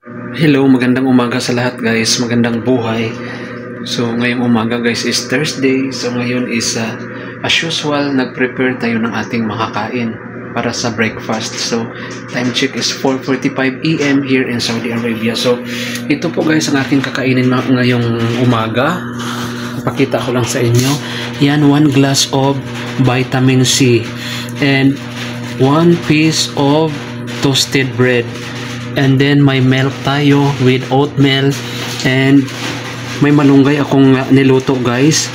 Hello, magandang umaga sa lahat guys, magandang buhay. So ngayong umaga guys is Thursday. So ngayon is as usual, nag-prepare tayo ng ating makakain para sa breakfast. So time check is 4:45 AM here in Saudi Arabia. So ito po guys ang ating kakainin ngayong umaga. Pakita ko lang sa inyo. Yan, 1 glass of vitamin C and 1 piece of toasted bread. And then may milk tayo with oatmeal and may malunggay akong niluto guys.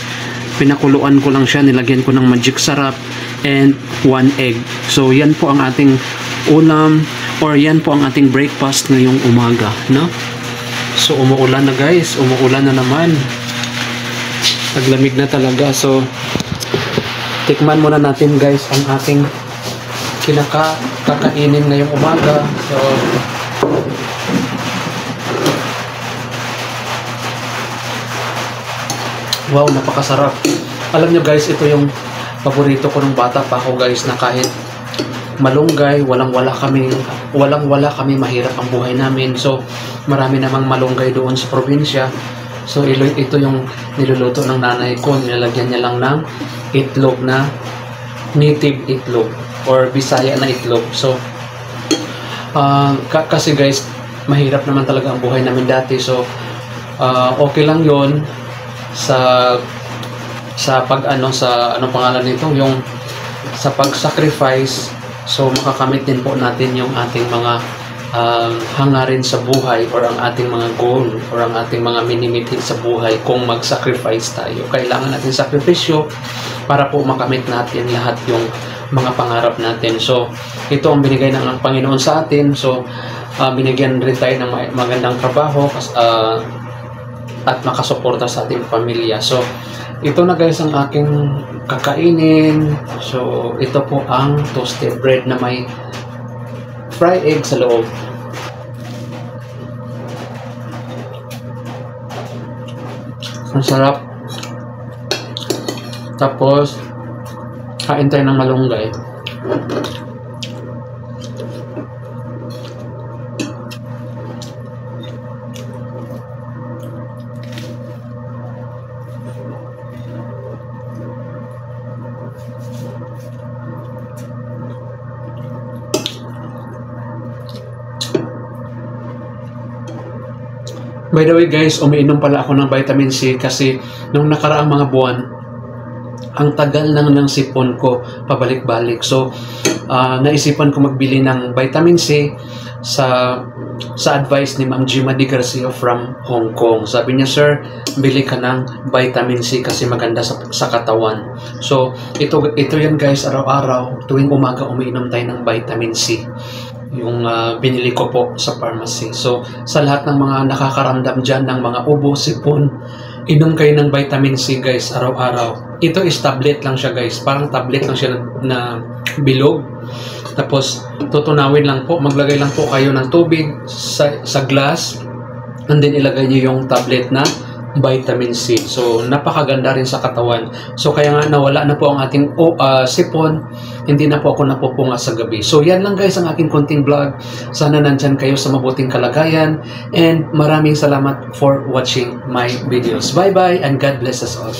Pinakuluan ko lang siya, nilagyan ko ng magic sarap and 1 egg. So yan po ang ating ulam or yan po ang ating breakfast ngayong umaga, no? So umuulan na guys, umuulan na naman. Naglamig na talaga. So tikman muna natin guys ang ating kakainin ngayong umaga. So wow, napakasarap. Alam nyo guys, ito yung paborito ko nung bata pa ako guys, na kahit malunggay, walang-wala kami, mahirap ang buhay namin. So marami namang malunggay doon sa probinsya. So ito yung niluluto ng nanay ko, nilalagyan niya lang ng itlog na native itlog or Bisaya na itlog. So kasi guys, mahirap naman talaga ang buhay namin dati. So okay lang yon sa anong pangalan nito, yung sa pag-sacrifice. So makakamit din po natin yung ating mga hangarin sa buhay or ang ating mga goal or ang ating mga minimitin sa buhay kung mag-sacrifice tayo. Kailangan natin sakripisyo para po makamit natin lahat yung mga pangarap natin. So ito ang binigay ng Panginoon sa atin. So binigyan rin tayo ng magandang trabaho at makasuporta sa ating pamilya. So ito na guys ang aking kakainin. So ito po ang toasted bread na may fried egg sa loob. Ang sarap. Tapos kain tayo ng malunggay. By the way guys, umiinom pala ako ng vitamin C kasi nung nakaraang mga buwan, ang tagal ng sipon ko pabalik-balik. So naisipan ko magbili ng vitamin C sa advice ni Ma'am Gima D. Garcia from Hong Kong. Sabi niya, sir, bili ka ng vitamin C kasi maganda sa katawan. So ito yan guys, araw-araw tuwing umaga umiinom tayo ng vitamin C. Yung binili ko po sa pharmacy. So sa lahat ng mga nakakaramdam dyan ng mga ubo, sipon, inom kayo ng vitamin C guys araw-araw. Ito is tablet lang siya guys, parang tablet lang siya na bilog. Tapos tutunawin lang po, maglagay lang po kayo ng tubig sa glass and then ilagay niyo yung tablet na vitamin C. So napakaganda rin sa katawan. So kaya nga nawala na po ang ating sipon, hindi na po ako napupunga sa gabi. So yan lang guys ang aking konting vlog. Sana nandyan kayo sa mabuting kalagayan and maraming salamat for watching my videos. Bye bye and God bless us all.